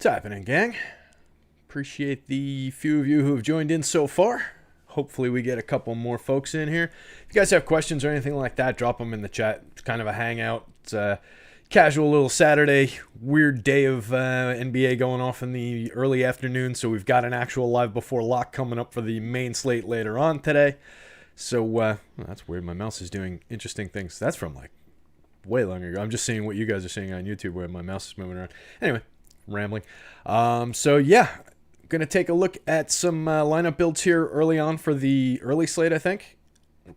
What's happening, gang? Appreciate the few of you who have joined in so far. Hopefully we get a couple more folks in here. If you guys have questions or anything like that, drop them in the chat. It's kind of a hangout. It's a casual little Saturday, weird day of NBA going off in the early afternoon, so we've got an actual live before lock coming up for the main slate later on today. So that's weird. My mouse is doing interesting things. That's from like way longer ago. I'm just seeing what you guys are seeing on YouTube where my mouse is moving around. Anyway, rambling. So yeah, going to take a look at some lineup builds here early on for the early slate, I think.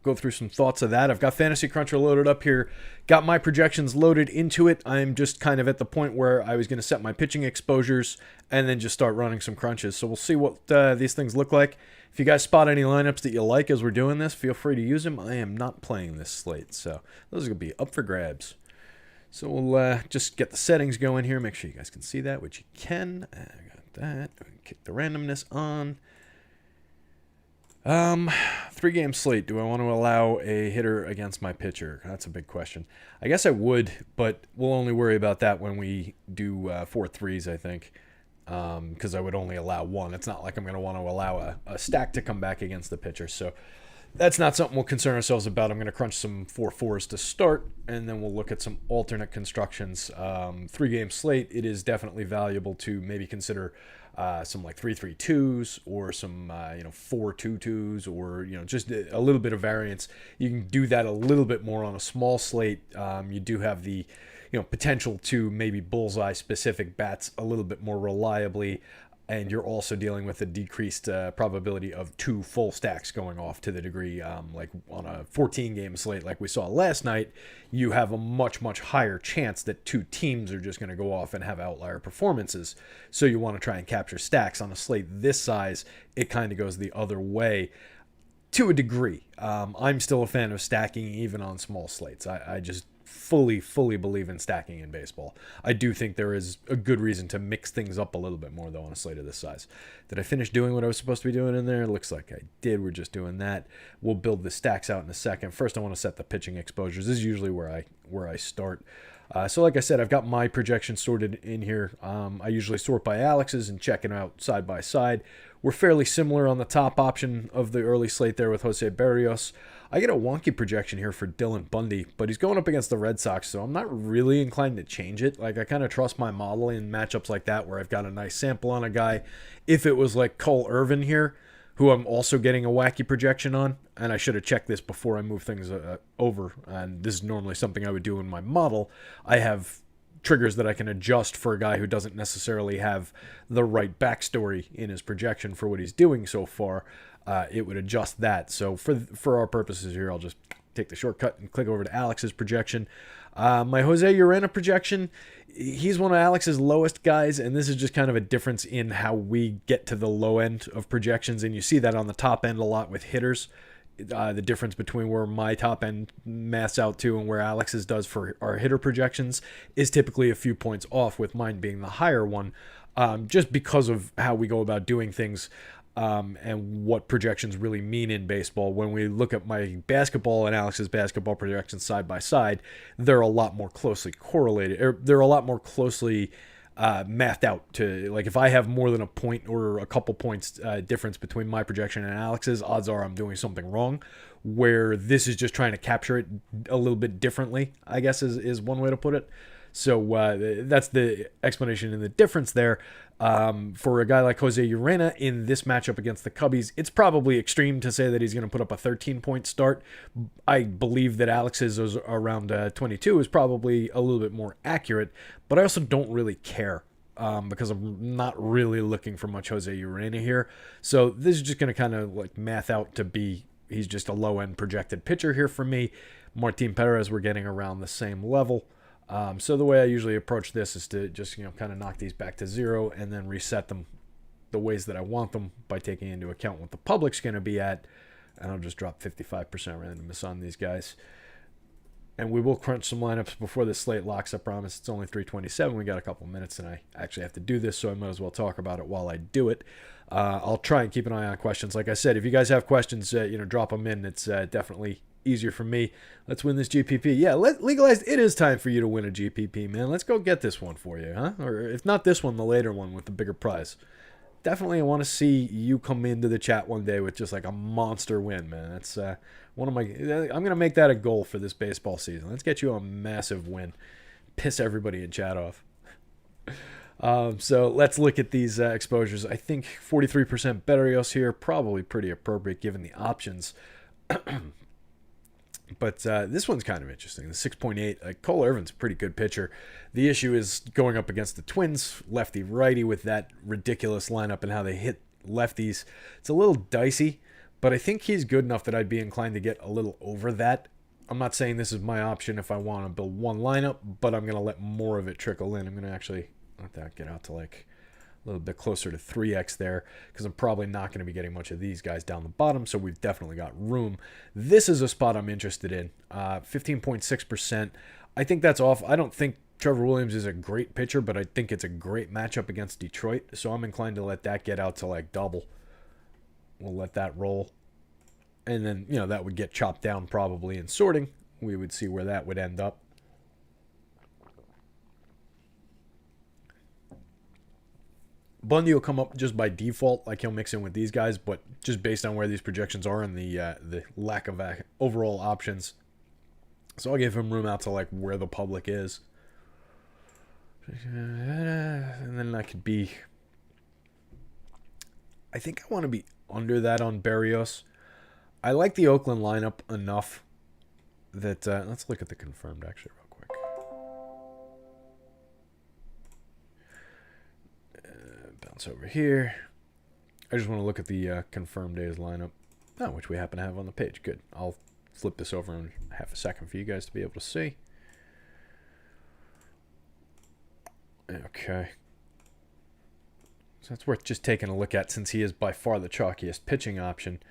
Go through some thoughts of that. I've got Fantasy Cruncher loaded up here. Got my projections loaded into it. I'm just kind of at the point where I was going to set my pitching exposures and then just start running some crunches. So we'll see what these things look like. If you guys spot any lineups that you like as we're doing this, feel free to use them. I am not playing this slate, so those are going to be up for grabs. So we'll just get the settings going here. Make sure you guys can see that, which you can. I got that. Kick the randomness on. 3-game slate. Do I want to allow a hitter against my pitcher? That's a big question. I guess I would, but we'll only worry about that when we do 4 threes, I think. Because I would only allow one. It's not like I'm going to want to allow a stack to come back against the pitcher. So that's not something we'll concern ourselves about. I'm going to crunch some 4-4s to start, and then we'll look at some alternate constructions. 3-game slate, it is definitely valuable to maybe consider some like 3-3-2s or some 4-2-2s, or just a little bit of variance. You can do that a little bit more on a small slate. You do have the potential to maybe bullseye specific bats a little bit more reliably, and you're also dealing with a decreased probability of 2 full stacks going off to the degree like on a 14-game slate like we saw last night. You have a much higher chance that 2 teams are just going to go off and have outlier performances. So you want to try and capture stacks. On a slate this size, it kind of goes the other way to a degree. I'm still a fan of stacking even on small slates. I just fully believe in stacking in baseball. I do think there is a good reason to mix things up a little bit more, though, on a slate of this size. Did I finish doing what I was supposed to be doing in there? It looks like I did. We're just doing that. We'll build the stacks out in a second. First, I want to set the pitching exposures. This is usually where I start. So like I said, I've got my projections sorted in here. I usually sort by Alex's and check it out side by side. We're fairly similar on the top option of the early slate there with Jose Berrios. I get a wonky projection here for Dylan Bundy, but he's going up against the Red Sox, so I'm not really inclined to change it. Like, I kind of trust my model in matchups like that where I've got a nice sample on a guy. If it was like Cole Irvin here, who I'm also getting a wacky projection on, and I should have checked this before I move things over, and this is normally something I would do in my model, I have triggers that I can adjust for a guy who doesn't necessarily have the right backstory in his projection for what he's doing so far. It would adjust that. So for our purposes here, I'll just take the shortcut and click over to Alex's projection. My Jose Urena projection, he's one of Alex's lowest guys, and this is just kind of a difference in how we get to the low end of projections, and you see that on the top end a lot with hitters. The difference between where my top end maths out to and where Alex's does for our hitter projections is typically a few points off, with mine being the higher one, just because of how we go about doing things. And what projections really mean in baseball. When we look at my basketball and Alex's basketball projections side by side, they're a lot more closely correlated, or they're a lot more closely mathed out to, like, if I have more than a point or a couple points difference between my projection and Alex's, odds are I'm doing something wrong. Where this is just trying to capture it a little bit differently, I guess is one way to put it. So that's the explanation and the difference there. For a guy like Jose Urena in this matchup against the Cubbies, it's probably extreme to say that he's going to put up a 13-point start. I believe that Alex's is around 22 is probably a little bit more accurate, but I also don't really care because I'm not really looking for much Jose Urena here. So this is just going to kind of like math out to be, he's just a low-end projected pitcher here for me. Martin Perez, we're getting around the same level. So the way I usually approach this is to just, kind of knock these back to 0 and then reset them the ways that I want them by taking into account what the public's going to be at. And I'll just drop 55% randomness on these guys. And we will crunch some lineups before the slate locks, I promise. It's only 3:27. We got a couple minutes, and I actually have to do this, so I might as well talk about it while I do it. I'll try and keep an eye on questions. Like I said, if you guys have questions, drop them in. It's definitely easier for me. Let's win this GPP. Yeah, legalized. It is time for you to win a GPP, man. Let's go get this one for you, huh? Or if not this one, the later one with the bigger prize. Definitely want to see you come into the chat one day with just like a monster win, man. That's one of my. I'm gonna make that a goal for this baseball season. Let's get you a massive win. Piss everybody in chat off. So let's look at these exposures. I think 43% Berrios here, probably pretty appropriate given the options. But this one's kind of interesting. The 6.8, Cole Irvin's a pretty good pitcher. The issue is going up against the Twins, lefty-righty, with that ridiculous lineup and how they hit lefties. It's a little dicey, but I think he's good enough that I'd be inclined to get a little over that. I'm not saying this is my option if I want to build one lineup, but I'm going to let more of it trickle in. I'm going to actually let that get out to like a little bit closer to 3x there, because I'm probably not going to be getting much of these guys down the bottom, so we've definitely got room. This is a spot I'm interested in. 15.6%. I think that's off. I don't think Trevor Williams is a great pitcher, but I think it's a great matchup against Detroit, so I'm inclined to let that get out to like double. We'll let that roll. And then, that would get chopped down probably in sorting. We would see where that would end up. Bundy will come up just by default, like he'll mix in with these guys, but just based on where these projections are and the lack of overall options. So I'll give him room out to like where the public is. And then that could be... I think I want to be under that on Berrios. I like the Oakland lineup enough that... let's look at the confirmed actually real quick. Bounce over here. I just want to look at the confirmed days lineup, which we happen to have on the page. Good. I'll flip this over in half a second for you guys to be able to see. Okay. So that's worth just taking a look at since he is by far the chalkiest pitching option.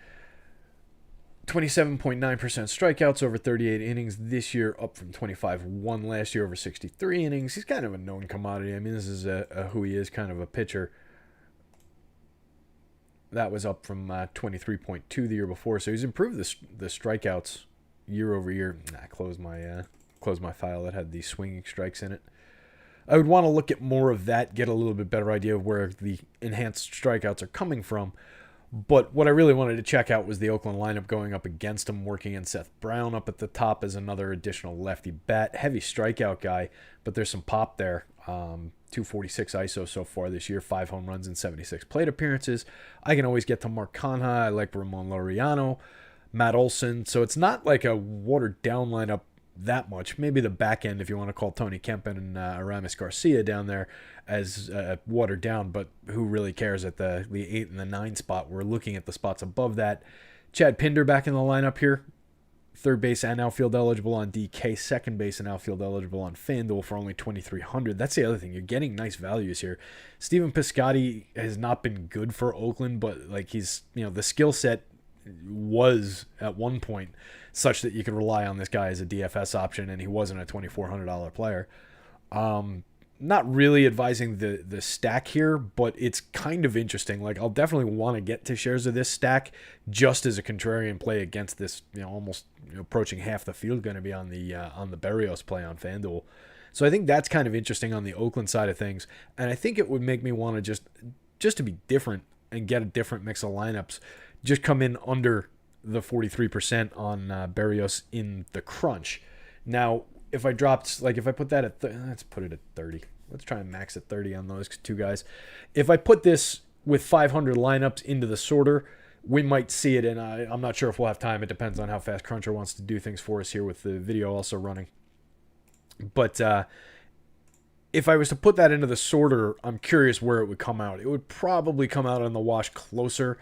27.9% strikeouts over 38 innings this year, up from 25.1 last year over 63 innings. He's kind of a known commodity. I mean, this is a who he is kind of a pitcher. That was up from 23.2 the year before, so he's improved the strikeouts year over year. I closed my file that had the swinging strikes in it. I would want to look at more of that, get a little bit better idea of where the enhanced strikeouts are coming from. But what I really wanted to check out was the Oakland lineup going up against him, working in Seth Brown up at the top as another additional lefty bat. Heavy strikeout guy, but there's some pop there. 246 ISO so far this year, 5 home runs and 76 plate appearances. I can always get to Mark Canha. I like Ramon Laureano, Matt Olson. So it's not like a watered down lineup that much. Maybe the back end, if you want to call Tony Kempen and Aramis Garcia down there as watered down, but who really cares at the 8 and the 9 spot? We're looking at the spots above that. Chad Pinder back in the lineup here. Third base and outfield eligible on DK. Second base and outfield eligible on FanDuel for only $2,300. That's the other thing. You're getting nice values here. Steven Piscotty has not been good for Oakland, but like he's, the skill set was at one point such that you could rely on this guy as a DFS option, and he wasn't a $2,400 player. Not really advising the stack here, but it's kind of interesting. Like, I'll definitely want to get to shares of this stack just as a contrarian play against this, almost approaching half the field going to be on the Berrios play on FanDuel. So I think that's kind of interesting on the Oakland side of things, and I think it would make me want to just to be different and get a different mix of lineups, just come in under the 43% on Berrios in the crunch. Now, if I dropped, if I put that at, let's put it at 30. Let's try and max at 30 on those two guys. If I put this with 500 lineups into the sorter, we might see it, and I'm not sure if we'll have time. It depends on how fast Cruncher wants to do things for us here with the video also running. But if I was to put that into the sorter, I'm curious where it would come out. It would probably come out on the wash closer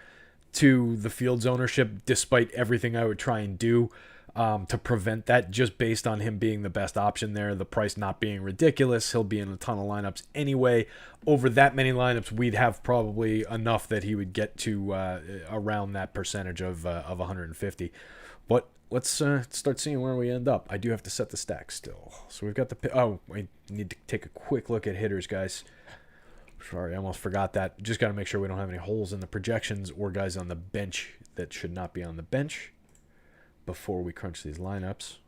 to the field's ownership, despite everything I would try and do to prevent that, just based on him being the best option there, the price not being ridiculous. He'll be in a ton of lineups anyway. Over that many lineups, we'd have probably enough that he would get to around that percentage of 150. But let's start seeing where we end up. I do have to set the stack still. So we've got I need to take a quick look at hitters, guys. Sorry, I almost forgot that. Just got to make sure we don't have any holes in the projections or guys on the bench that should not be on the bench. before we crunch these lineups.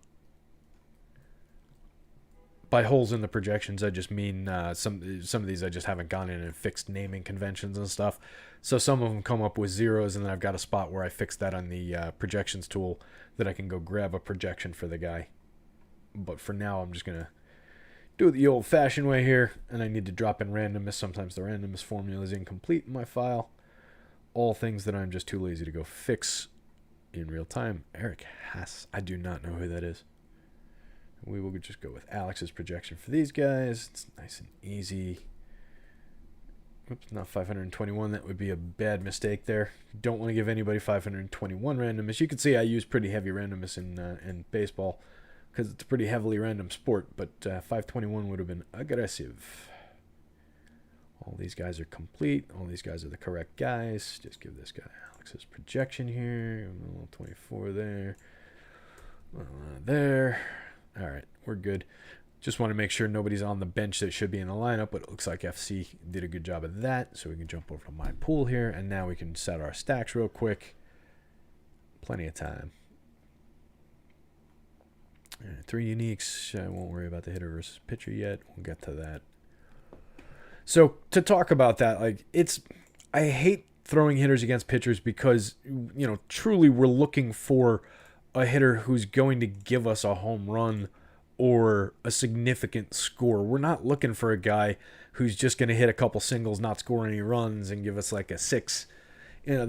By holes in the projections, I just mean some of these I just haven't gone in and fixed naming conventions and stuff. So some of them come up with zeros, and then I've got a spot where I fixed that on the projections tool that I can go grab a projection for the guy. But for now, I'm just going to do it the old-fashioned way here, and I need to drop in randomness. Sometimes the randomness formula is incomplete in my file. All things that I'm just too lazy to go fix in real time. Eric Haas. I do not know who that is. We will just go with Alex's projection for these guys. It's nice and easy. Oops, not 521. That would be a bad mistake there. Don't want to give anybody 521 randomness. You can see I use pretty heavy randomness in baseball because it's a pretty heavily random sport, but 521 would have been aggressive. All these guys are complete. All these guys are the correct guys. Just give this guy Alex's projection here. A little 24 there. There. All right, we're good. Just want to make sure nobody's on the bench that should be in the lineup, but it looks like FC did a good job of that. So we can jump over to my pool here, and now we can set our stacks real quick. Plenty of time. All right, 3 uniques. I won't worry about the hitter versus pitcher yet. We'll get to that. So to talk about that, like I hate throwing hitters against pitchers because, you know, truly we're looking for a hitter who's going to give us a home run or a significant score. We're not looking for a guy who's just going to hit a couple singles, not score any runs, and give us like a 6. You know,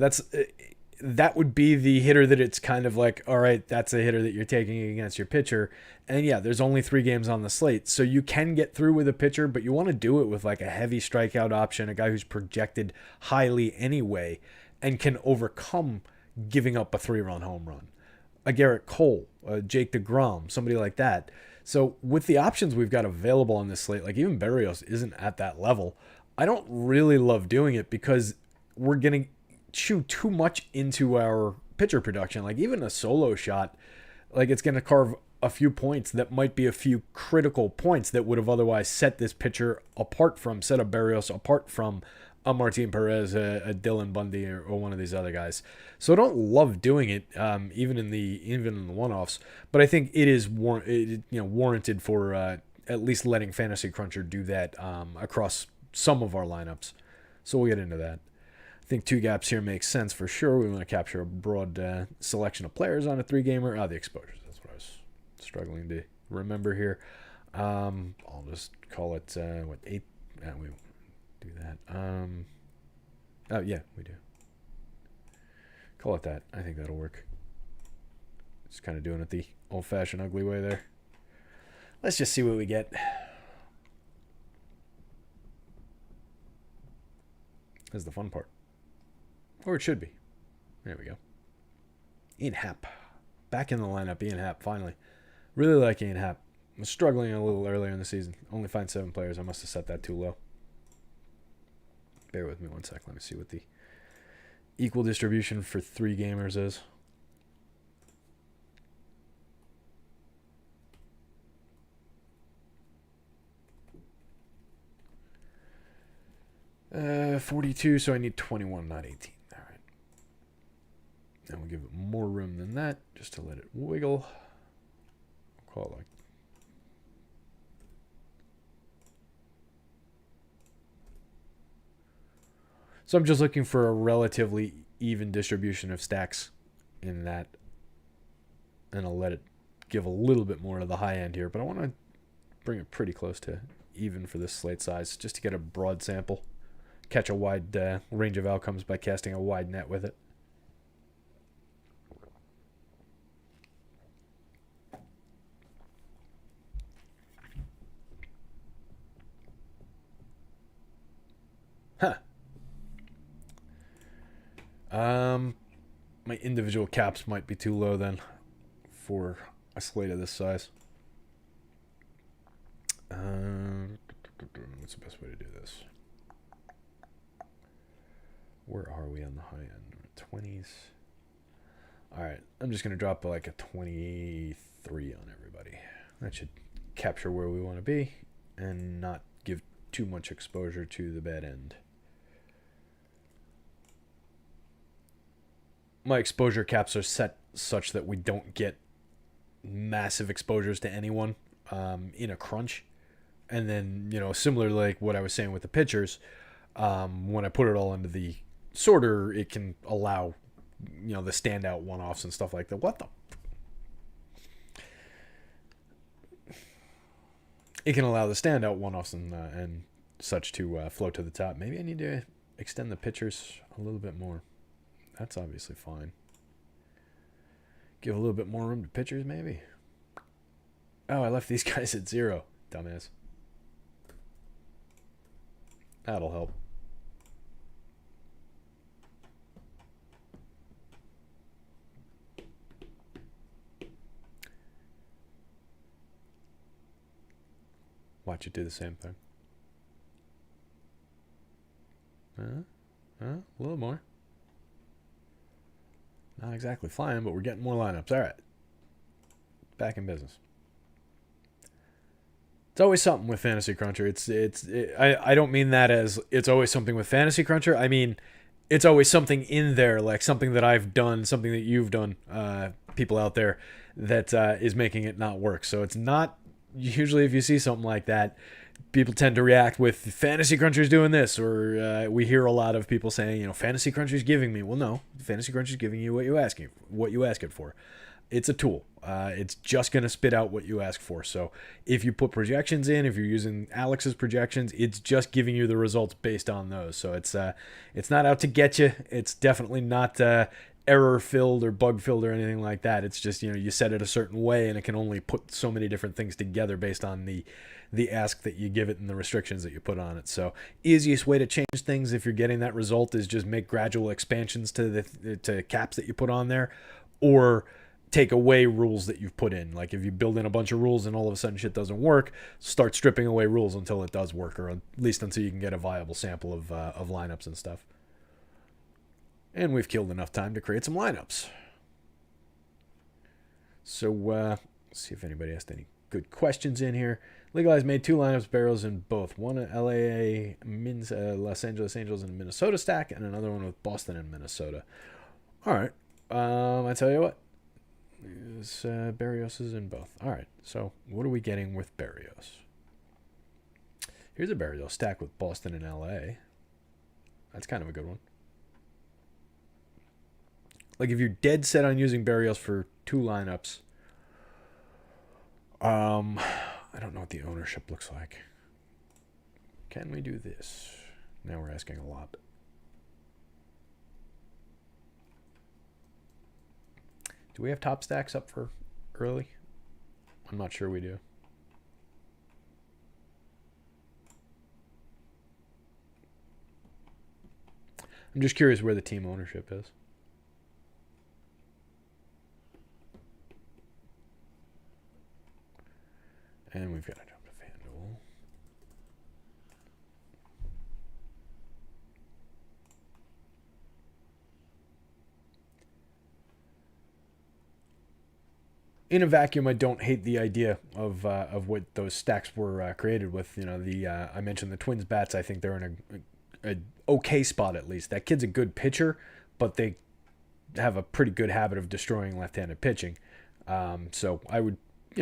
that would be the hitter that it's kind of like, all right, that's a hitter that you're taking against your pitcher. And yeah, there's only 3 games on the slate, so you can get through with a pitcher, but you want to do it with like a heavy strikeout option, a guy who's projected highly anyway and can overcome giving up a 3-run home run. A Garrett Cole, a Jake DeGrom, somebody like that. So with the options we've got available on this slate, like even Berrios isn't at that level. I don't really love doing it because we're going to chew too much into our pitcher production. Like even a solo shot, like it's going to carve a few points that might be a few critical points that would have otherwise set this pitcher apart from, set a Berrios apart from a Martin Perez, a Dylan Bundy, or one of these other guys. So I don't love doing it, even in the one-offs. But I think it is warranted for at least letting Fantasy Cruncher do that across some of our lineups. So we'll get into that. I think 2 gaps here makes sense for sure. We want to capture a broad selection of players on a 3-gamer. The exposures. That's what I was struggling to remember here. I'll just call it 8. We do that. Oh yeah, we do. Call it that. I think that'll work. Just kind of doing it the old-fashioned ugly way there. Let's just see what we get. That's the fun part. Or it should be. There we go. Ian Happ. Back in the lineup, Ian Happ, finally. Really like Ian Happ. I was struggling a little earlier in the season. Only find 7 players. I must have set that too low. Bear with me one sec. Let me see what the equal distribution for 3 gamers is. Uh, 42, so I need 21, not 18. All right. And we'll give it more room than that, just to let it wiggle. We'll call it like so I'm just looking for a relatively even distribution of stacks in that. And I'll let it give a little bit more to the high end here. But I want to bring it pretty close to even for this slate size, just to get a broad sample. Catch a wide range of outcomes by casting a wide net with it. Huh. My individual caps might be too low then for a slate of this size. What's the best way to do this? Where are we on the high end? 20s. All right, I'm just going to drop like a 23 on everybody. That should capture where we want to be and not give too much exposure to the bad end. My exposure caps are set such that we don't get massive exposures to anyone in a crunch. And then, similar to like what I was saying with the pitchers, when I put it all into the sorter, it can allow, the standout one-offs and stuff like that. What the? It can allow the standout one-offs and such to float to the top. Maybe I need to extend the pitchers a little bit more. That's obviously fine. Give a little bit more room to pitchers, maybe. Oh, I left these guys at 0. Dumbass. That'll help. Watch it do the same thing. A little more. Not exactly flying, but we're getting more lineups. All right. Back in business. It's always something with Fantasy Cruncher. I don't mean that as it's always something with Fantasy Cruncher. I mean, it's always something in there, like something that I've done, something that you've done, people out there, that is making it not work. So it's not, usually if you see something like that, people tend to react with Fantasy Cruncher's doing this, or we hear a lot of people saying, Fantasy Cruncher's giving me. Well, no, Fantasy Cruncher's giving you what you ask it for. It's a tool. It's just going to spit out what you ask for. So if you put projections in, if you're using Alex's projections, it's just giving you the results based on those. So it's not out to get you. It's definitely not error filled or bug filled or anything like that. It's just, you set it a certain way, and it can only put so many different things together based on the ask that you give it and the restrictions that you put on it. So easiest way to change things if you're getting that result is just make gradual expansions to caps that you put on there, or take away rules that you've put in. Like if you build in a bunch of rules and all of a sudden shit doesn't work, start stripping away rules until it does work, or at least until you can get a viable sample of lineups and stuff. And we've killed enough time to create some lineups. So let's see if anybody asked any good questions in here. Legalized made 2 lineups, barrels in both. One at LA, Los Angeles Angels and Minnesota stack, and another one with Boston and Minnesota. All right. I tell you what. Barrios is in both. All right. So what are we getting with Barrios? Here's a Barrios stack with Boston and LA. That's kind of a good one. Like if you're dead set on using Barrios for 2 lineups, I don't know what the ownership looks like. Can we do this? Now we're asking a lot. Do we have top stacks up for early? I'm not sure we do. I'm just curious where the team ownership is. And we've got to jump to FanDuel. In a vacuum, I don't hate the idea of what those stacks were created with. I mentioned the Twins bats. I think they're in a okay spot at least. That kid's a good pitcher, but they have a pretty good habit of destroying left-handed pitching. So I would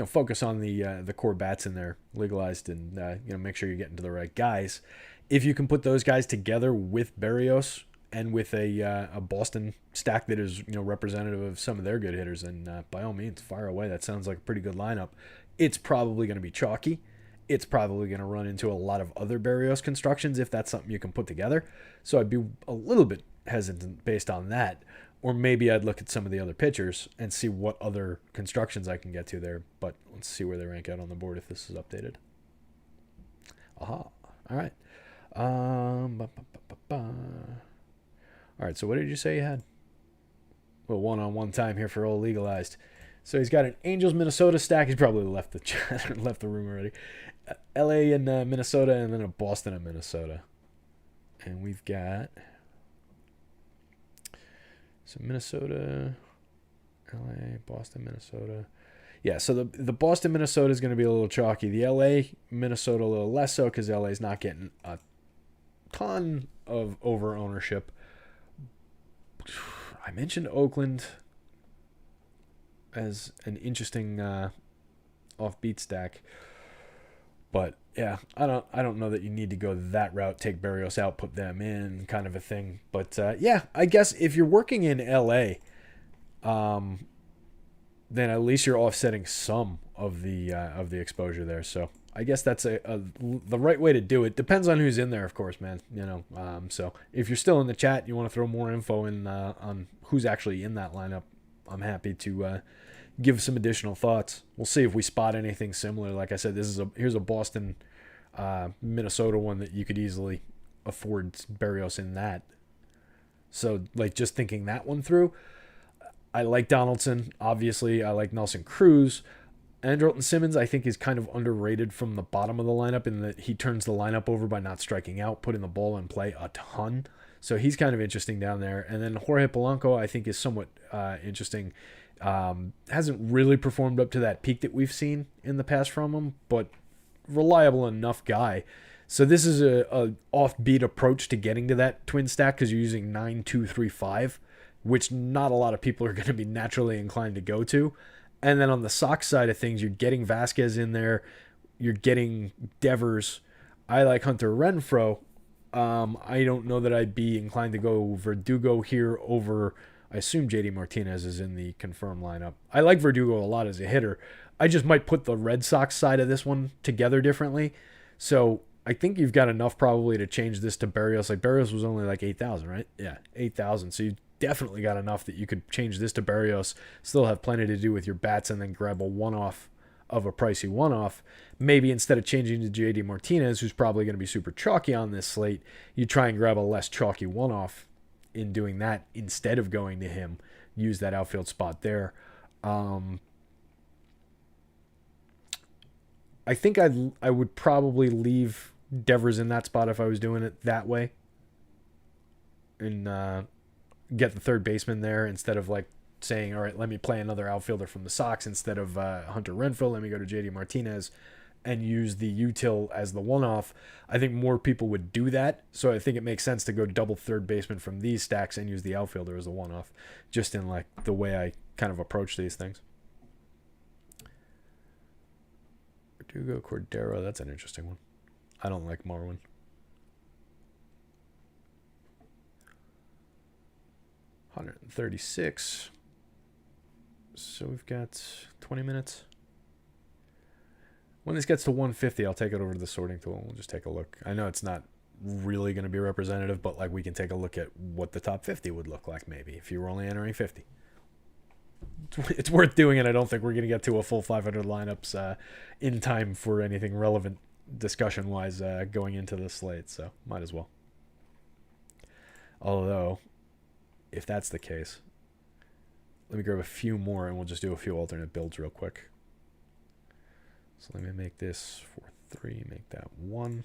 focus on the core bats in there, legalized, and make sure you're getting to the right guys. If you can put those guys together with Barrios and with a Boston stack that is representative of some of their good hitters, then by all means, fire away. That sounds like a pretty good lineup. It's probably going to be chalky. It's probably going to run into a lot of other Barrios constructions if that's something you can put together. So I'd be a little bit hesitant based on that. Or maybe I'd look at some of the other pitchers and see what other constructions I can get to there. But let's see where they rank out on the board if this is updated. Aha. All right. All right, so what did you say you had? Well, one-on-one time here for old legalized. So he's got an Angels Minnesota stack. He's probably left the room already. LA and Minnesota, and then a Boston and Minnesota. And we've got some Minnesota, LA, Boston, Minnesota. Yeah, so the Boston, Minnesota is going to be a little chalky. The LA, Minnesota a little less so because LA is not getting a ton of over ownership. I mentioned Oakland. as an interesting offbeat stack. But yeah, I don't know that you need to go that route. Take Barrios out, put them in, kind of a thing. But yeah, I guess if you're working in LA, um, then at least you're offsetting some of the exposure there. So I guess that's the right way to do it. Depends on who's in there, of course, man. So if you're still in the chat, you want to throw more info in on who's actually in that lineup. I'm happy to give some additional thoughts. We'll see if we spot anything similar. Like I said, here's a Boston, Minnesota one that you could easily afford Barrios in that. So like just thinking that one through, I like Donaldson. Obviously, I like Nelson Cruz. Andrelton Simmons, I think, is kind of underrated from the bottom of the lineup in that he turns the lineup over by not striking out, putting the ball in play a ton. So he's kind of interesting down there. And then Jorge Polanco, I think, is somewhat interesting. Hasn't really performed up to that peak that we've seen in the past from him, but reliable enough guy. So this is a offbeat approach to getting to that twin stack because you're using 9-2-3-5, which not a lot of people are going to be naturally inclined to go to. And then on the Sox side of things, you're getting Vasquez in there. You're getting Devers. I like Hunter Renfroe. I don't know that I'd be inclined to go Verdugo here over, I assume JD Martinez is in the confirmed lineup. I like Verdugo a lot as a hitter. I just might put the Red Sox side of this one together differently. So I think you've got enough probably to change this to Barrios. Like Barrios was only like 8,000, right? Yeah, 8,000. So you definitely got enough that you could change this to Barrios, still have plenty to do with your bats, and then grab a one-off of a pricey one-off. Maybe instead of changing to JD Martinez, who's probably going to be super chalky on this slate, you try and grab a less chalky one-off in doing that instead of going to him. Use that outfield spot there. I think I would probably leave Devers in that spot if I was doing it that way. And get the third baseman there instead of like saying, all right, let me play another outfielder from the Sox instead of Hunter Renfroe. Let me go to JD Martinez and use the util as the one-off. I think more people would do that. So I think it makes sense to go double third baseman from these stacks and use the outfielder as a one-off, just in like the way I kind of approach these things. Verdugo, Cordero, that's an interesting one. I don't like Marwin. $136. So we've got 20 minutes. When this gets to 150, I'll take it over to the sorting tool and we'll just take a look. I know it's not really going to be representative, but like we can take a look at what the top 50 would look like maybe if you were only entering 50. It's worth doing it. I don't think we're going to get to a full 500 lineups in time for anything relevant discussion-wise going into the slate, so might as well. Although, if that's the case, let me grab a few more and we'll just do a few alternate builds real quick. So let me make this 4-3, make that 1.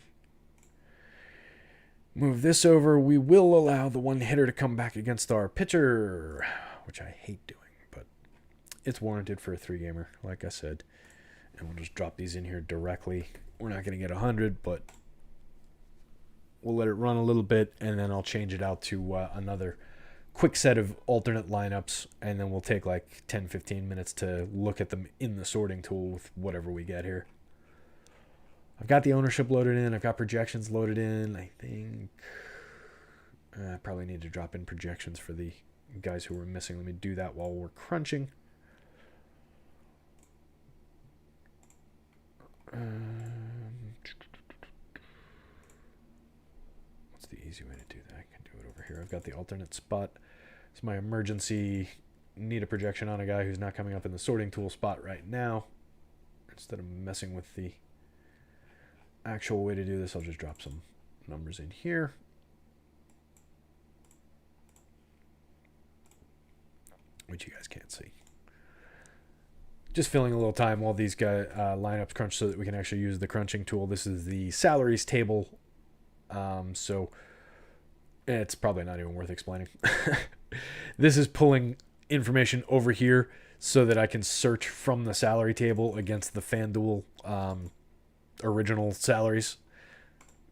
Move this over. We will allow the one hitter to come back against our pitcher, which I hate doing, but it's warranted for a 3-gamer, like I said. And we'll just drop these in here directly. We're not going to get 100, but we'll let it run a little bit, and then I'll change it out to another quick set of alternate lineups, and then we'll take like 10-15 minutes to look at them in the sorting tool with whatever we get here. I've got the ownership loaded in. I've got projections loaded in. I think I probably need to drop in projections for the guys who were missing. Let me do that while we're crunching. What's the easy way to do that? I can do it over here. I've got the alternate spot. It's my emergency. Need a projection on a guy who's not coming up in the sorting tool spot right now. Instead of messing with the actual way to do this, I'll just drop some numbers in here. Which you guys can't see. Just filling a little time while these guys lineups crunch so that we can actually use the crunching tool. This is the salaries table. So it's probably not even worth explaining. This is pulling information over here so that I can search from the salary table against the FanDuel original salaries.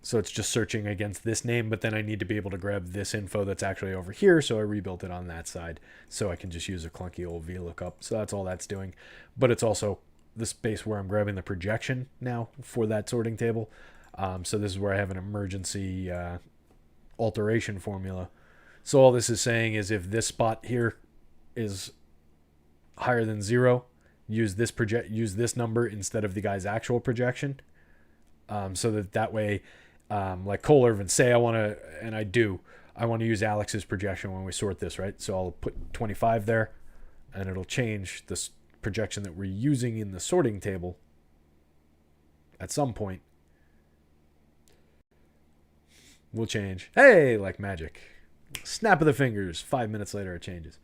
So it's just searching against this name, but then I need to be able to grab this info that's actually over here. So I rebuilt it on that side so I can just use a clunky old VLOOKUP. So that's all that's doing. But it's also the space where I'm grabbing the projection now for that sorting table. So this is where I have an emergency alteration formula. So all this is saying is if this spot here is higher than 0, use this number instead of the guy's actual projection. So that way, like Cole Irvin, say I want to, and I want to use Alex's projection when we sort this, right? So I'll put 25 there, and it'll change this projection that we're using in the sorting table at some point. Will change. Hey, like magic. Snap of the fingers. 5 minutes later, it changes.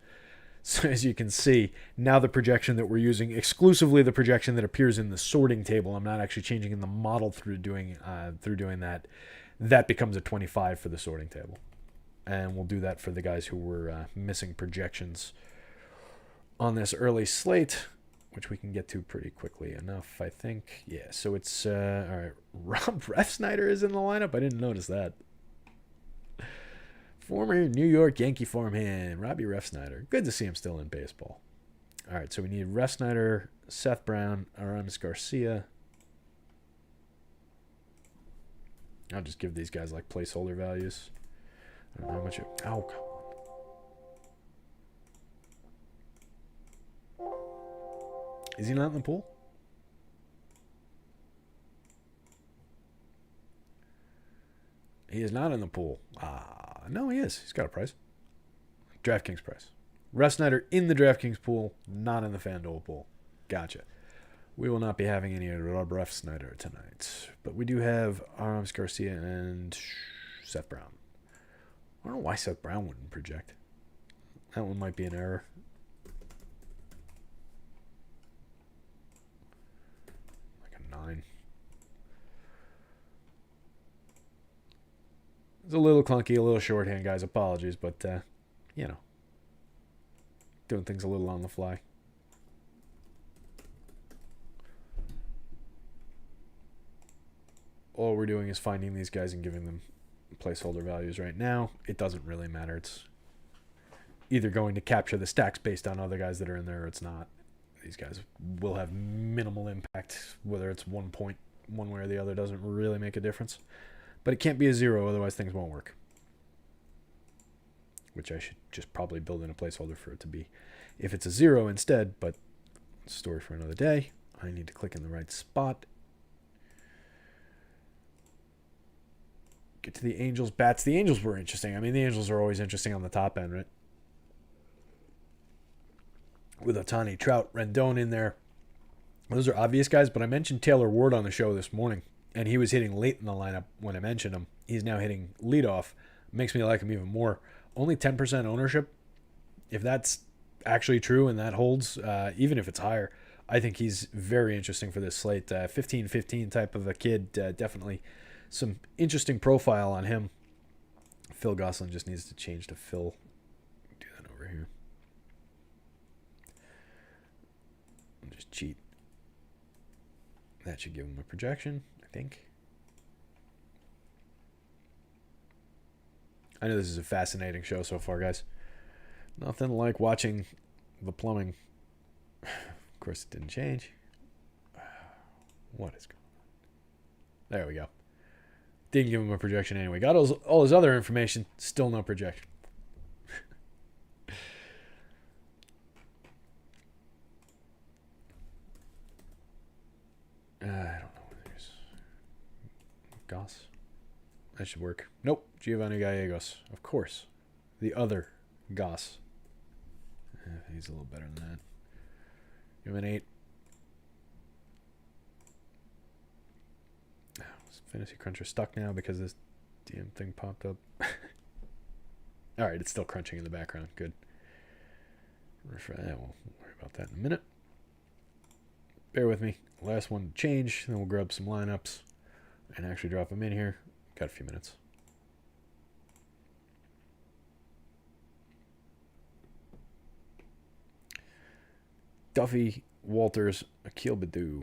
So as you can see, now the projection that we're using, exclusively the projection that appears in the sorting table, I'm not actually changing in the model through doing that, that becomes a 25 for the sorting table. And we'll do that for the guys who were missing projections on this early slate, which we can get to pretty quickly enough, I think. Yeah, so it's, all right, Rob Refsnyder is in the lineup. I didn't notice that. Former New York Yankee farmhand, Robbie Refsnyder. Good to see him still in baseball. All right, so we need Refsnyder, Seth Brown, Aramis Garcia. I'll just give these guys like placeholder values. I don't know how much. Oh, come on. Is he not in the pool? He is not in the pool. No, he is. He's got a price. DraftKings price. Refsnyder in the DraftKings pool, not in the FanDuel pool. Gotcha. We will not be having any Rob Refsnyder tonight. But we do have Aramis Garcia and Seth Brown. I don't know why Seth Brown wouldn't project. That one might be an error. Like a 9. It's a little clunky, a little shorthand, guys. Apologies, but, you know, doing things a little on the fly. All we're doing is finding these guys and giving them placeholder values right now. It doesn't really matter. It's either going to capture the stacks based on other guys that are in there or it's not. These guys will have minimal impact. Whether it's 1 point one way or the other doesn't really make a difference. But it can't be a 0, otherwise things won't work. Which I should just probably build in a placeholder for it to be. If it's a 0 instead, but story for another day. I need to click in the right spot. Get to the Angels. Bats. The Angels were interesting. I mean, the Angels are always interesting on the top end, right? With Ohtani, Trout, Rendon in there. Those are obvious guys, but I mentioned Taylor Ward on the show this morning. And he was hitting late in the lineup when I mentioned him. He's now hitting leadoff. Makes me like him even more. Only 10% ownership. If that's actually true and that holds, even if it's higher, I think he's very interesting for this slate. 15-15 type of a kid. Definitely some interesting profile on him. Phil Gosselin just needs to change to Phil. Do that over here. I'll just cheat. That should give him a projection. Think. I know this is a fascinating show so far, guys. Nothing like watching the plumbing. Of course, it didn't change. What is going on? There we go. Didn't give him a projection anyway. Got all his other information. Still no projection. I don't know. Goss. That should work. Nope. Giovanni Gallegos. Of course. The other Goss. He's a little better than that. Give him an 8. Fantasy Cruncher stuck now because this damn thing popped up. Alright, it's still crunching in the background. Good. We'll worry about that in a minute. Bear with me. Last one to change. Then we'll grab some lineups and actually drop them in here. Got a few minutes. Duffy, Walters, Akil Baddoo.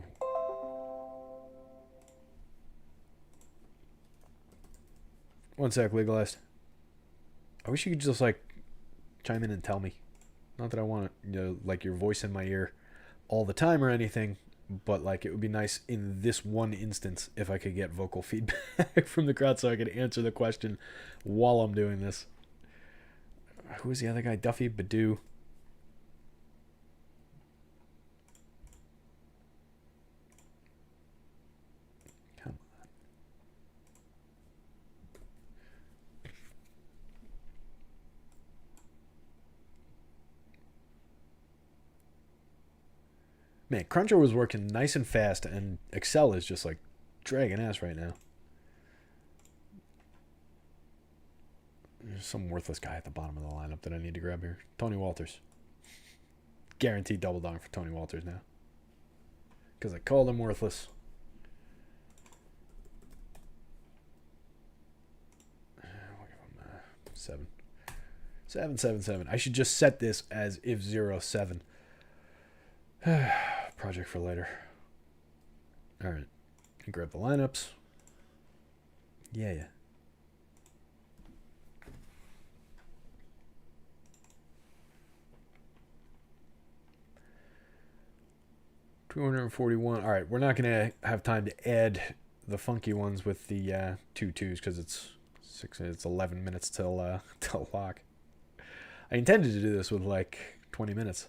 One sec, legalized. I wish you could just like chime in and tell me. Not that I want like your voice in my ear all the time or anything, but like it would be nice in this one instance if I could get vocal feedback from the crowd so I could answer the question while I'm doing this. Who is the other guy? Duffy Badu. Come on. Man, Cruncher was working nice and fast, and Excel is just like dragging ass right now. There's some worthless guy at the bottom of the lineup that I need to grab here. Tony Walters. Guaranteed double dong for Tony Walters now. Because I called him worthless. We'll give him 7. 7, 7, 7. I should just set this as if 0, 7. Project for later. Alright. Grab the lineups. Yeah. 241. All right, we're not going to have time to add the funky ones with the 2 twos because it's 11 minutes till lock. I intended to do this with like 20 minutes.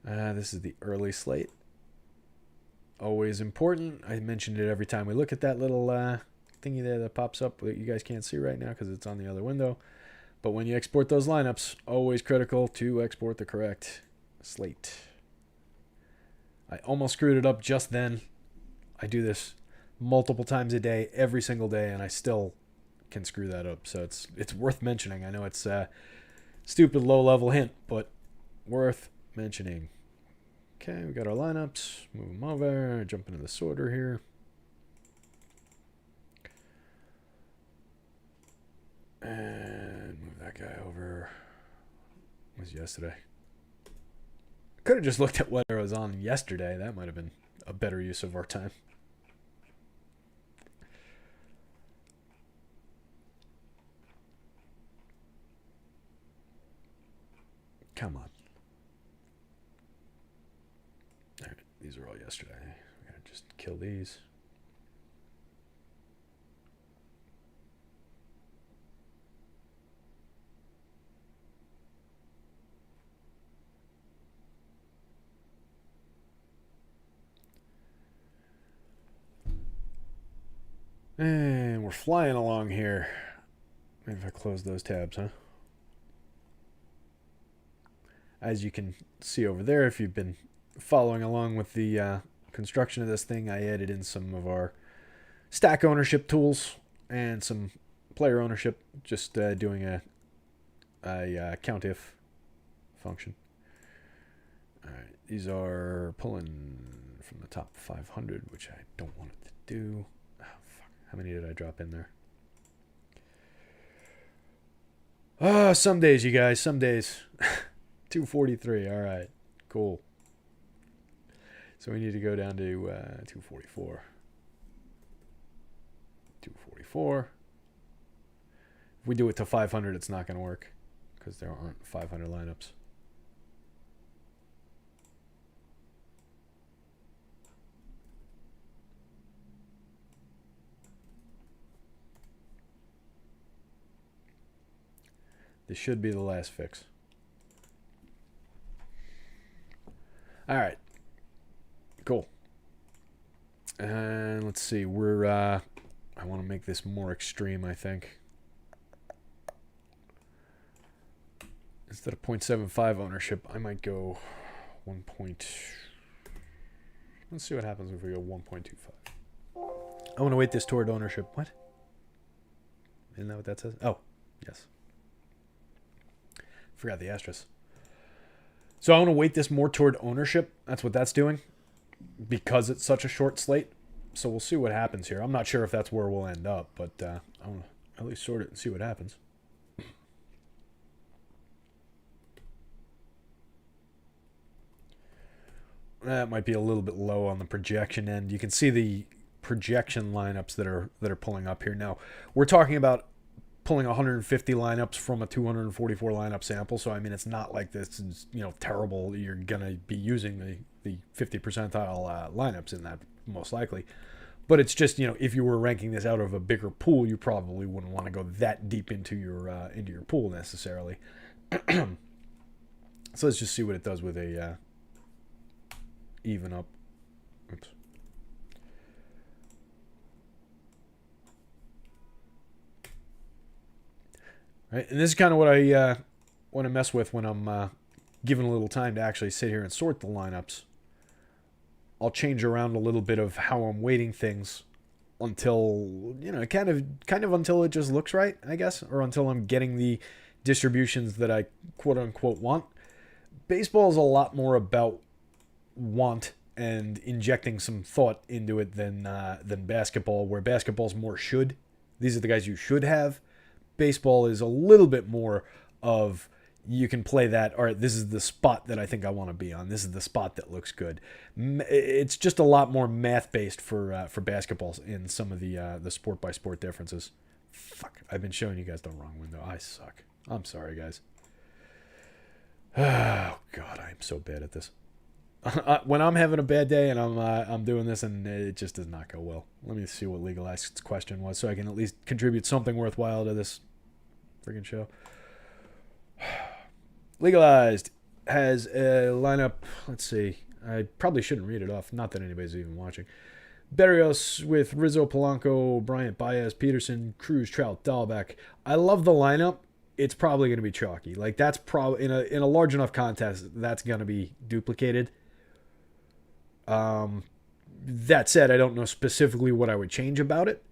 This is the early slate. Always important. I mentioned it every time we look at that little thingy there that pops up that you guys can't see right now because it's on the other window. But when you export those lineups, always critical to export the correct slate. I almost screwed it up just then. I do this multiple times a day, every single day, and I still can screw that up. So it's worth mentioning. I know it's a stupid low-level hint, but worth mentioning. Okay, we got our lineups. Move them over. Jump into the sorter here. And move that guy over. It was yesterday. Could have just looked at what I was on yesterday. That might have been a better use of our time. Come on. All right, these are all yesterday. We're going to just kill these. And we're flying along here. Maybe if I close those tabs, huh? As you can see over there, if you've been following along with the construction of this thing, I added in some of our stack ownership tools and some player ownership, just doing a count if function. All right, these are pulling from the top 500, which I don't want it to do. Oh, fuck. How many did I drop in there? Some days, you guys, some days. 243, all right, cool. So we need to go down to 244. 244. If we do it to 500, it's not going to work because there aren't 500 lineups. This should be the last fix. All right. Cool. And let's see. We're I want to make this more extreme, I think. Instead of 0.75 ownership, I might go 1. Let's see what happens if we go 1.25. I want to weight this toward ownership. What? Isn't that what that says? Oh, yes. Forgot the asterisk. So I want to weight this more toward ownership. That's what that's doing because it's such a short slate. So we'll see what happens here. I'm not sure if that's where we'll end up, but I want to at least sort it and see what happens. That might be a little bit low on the projection end. You can see the projection lineups that are pulling up here. Now, we're talking about pulling 150 lineups from a 244 lineup sample, so I mean it's not like this is, you know, terrible. You're gonna be using the 50 percentile lineups in that most likely, but it's just, you know, if you were ranking this out of a bigger pool, you probably wouldn't want to go that deep into your pool necessarily. So let's just see what it does with a even up. Oops. Right, and this is kind of what I want to mess with when I'm given a little time to actually sit here and sort the lineups. I'll change around a little bit of how I'm weighting things until, you know, kind of until it just looks right, I guess, or until I'm getting the distributions that I quote unquote want. Baseball is a lot more about want and injecting some thought into it than basketball, where basketball's more should. These are the guys you should have. Baseball is a little bit more of, you can play that, all right, this is the spot that I think I want to be on. This is the spot that looks good. It's just a lot more math-based for basketball in some of the sport-by-sport differences. Fuck, I've been showing you guys the wrong window. I suck. I'm sorry, guys. Oh, God, I'm so bad at this. When I'm having a bad day and I'm doing this and it just does not go well. Let me see what Legalized's question was so I can at least contribute something worthwhile to this friggin' show. Legalized has a lineup. Let's see. I probably shouldn't read it off. Not that anybody's even watching. Berrios with Rizzo, Polanco, Bryant, Baez, Peterson, Cruz, Trout, Dahlbeck. I love the lineup. It's probably going to be chalky. Like, that's probably in a large enough contest, that's going to be duplicated. That said, I don't know specifically what I would change about it,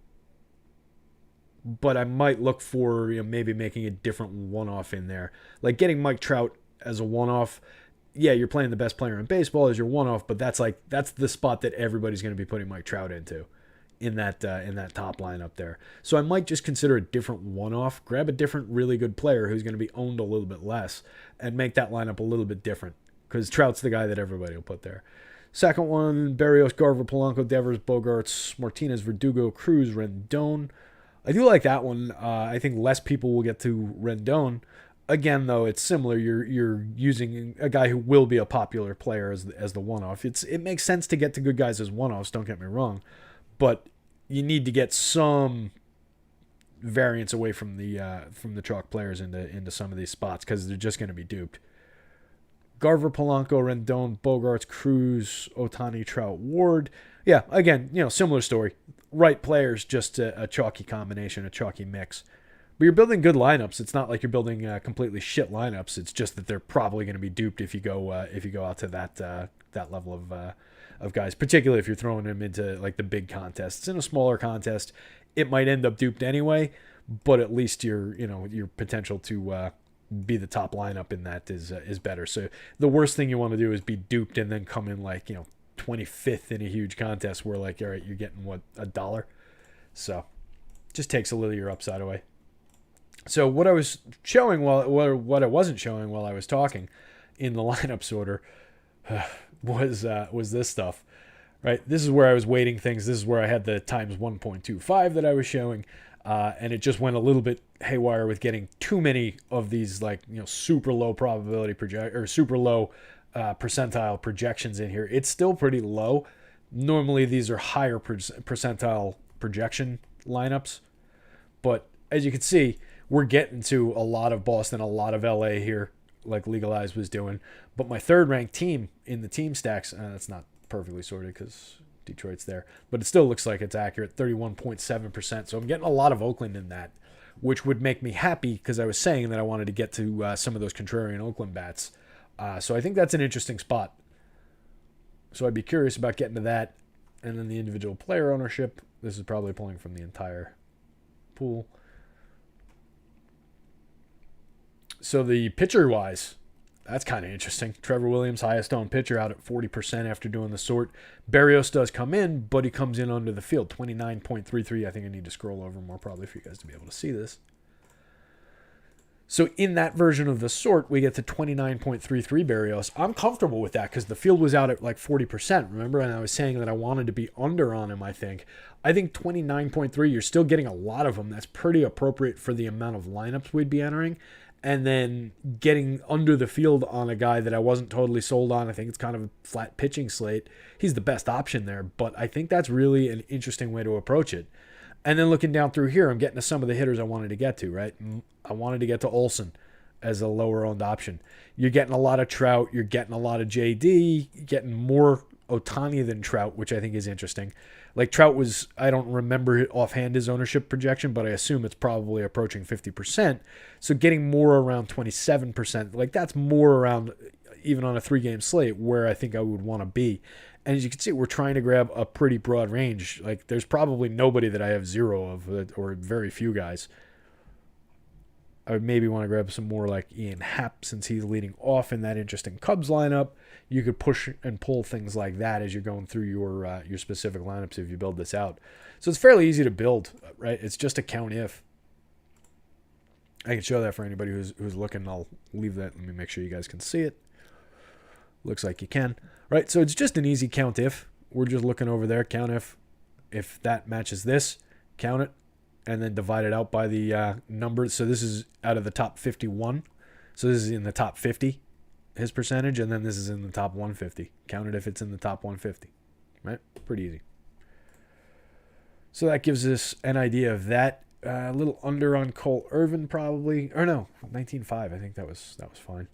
but I might look for, you know, maybe making a different one-off in there. Like getting Mike Trout as a one-off. Yeah, you're playing the best player in baseball as your one-off, but that's the spot that everybody's going to be putting Mike Trout into in that top lineup there. So I might just consider a different one-off, grab a different really good player who's going to be owned a little bit less, and make that lineup a little bit different, because Trout's the guy that everybody will put there. Second one, Berrios, Garver, Polanco, Devers, Bogarts, Martinez, Verdugo, Cruz, Rendon. I do like that one. I think less people will get to Rendon. Again, though, it's similar. You're using a guy who will be a popular player as the one-off. It makes sense to get to good guys as one-offs, don't get me wrong. But you need to get some variance away from the chalk players into some of these spots, because they're just going to be duped. Garver, Polanco, Rendon, Bogarts, Cruz, Ohtani, Trout, Ward. Yeah, again, you know, similar story. Right players, just a chalky combination, a chalky mix. But you're building good lineups. It's not like you're building completely shit lineups. It's just that they're probably going to be duped if you go out to that level of guys, particularly if you're throwing them into like the big contests. In a smaller contest, it might end up duped anyway, but at least your potential to be the top lineup in that is better. So the worst thing you want to do is be duped and then come in like, you know, 25th in a huge contest where, like, all right, you're getting what, $1. So just takes a little of your upside away. So what I was showing what I wasn't showing while I was talking in the lineup sorter was this stuff, right? This is where I was weighting things. This is where I had the times 1.25 that I was showing. And it just went a little bit haywire with getting too many of these, like, you know, super low probability super low percentile projections in here. It's still pretty low. Normally these are higher percentile projection lineups, but as you can see, we're getting to a lot of Boston, a lot of LA here, like Legalized was doing. But my third ranked team in the team stacks, that's not perfectly sorted because Detroit's there, but it still looks like it's accurate, 31.7%. So I'm getting a lot of Oakland in that, which would make me happy, because I was saying that I wanted to get to some of those contrarian Oakland bats. So I think that's an interesting spot. So I'd be curious about getting to that. And then the individual player ownership. This is probably pulling from the entire pool. So the pitcher-wise, that's kind of interesting. Trevor Williams, highest owned pitcher, out at 40% after doing the sort. Berrios does come in, but he comes in under the field, 29.33. I think I need to scroll over more probably for you guys to be able to see this. So in that version of the sort, we get to 29.33 Barrios. I'm comfortable with that because the field was out at like 40%, remember? And I was saying that I wanted to be under on him, I think. I think 29.3, you're still getting a lot of them. That's pretty appropriate for the amount of lineups we'd be entering. And then getting under the field on a guy that I wasn't totally sold on. I think it's kind of a flat pitching slate. He's the best option there, but I think that's really an interesting way to approach it. And then looking down through here, I'm getting to some of the hitters I wanted to get to, right? I wanted to get to Olsen as a lower-owned option. You're getting a lot of Trout. You're getting a lot of JD. You're getting more Ohtani than Trout, which I think is interesting. Like Trout was, I don't remember offhand his ownership projection, but I assume it's probably approaching 50%. So getting more around 27%, like that's more around, even on a 3-game slate, where I think I would want to be. And as you can see, we're trying to grab a pretty broad range. Like, there's probably nobody that I have zero of, or very few guys. I would maybe want to grab some more like Ian Happ since he's leading off in that interesting Cubs lineup. You could push and pull things like that as you're going through your specific lineups if you build this out. So it's fairly easy to build, right? It's just a count if. I can show that for anybody who's looking. I'll leave that. Let me make sure you guys can see it. Looks like you can. Right, so it's just an easy count if. We're just looking over there, count if that matches this, count it, and then divide it out by the number. So this is out of the top 51. So this is in the top 50, his percentage, and then this is in the top 150. Count it if it's in the top 150. Right, pretty easy. So that gives us an idea of that. A little under on Cole Irvin probably. Or no, 19.5. I think that was fine.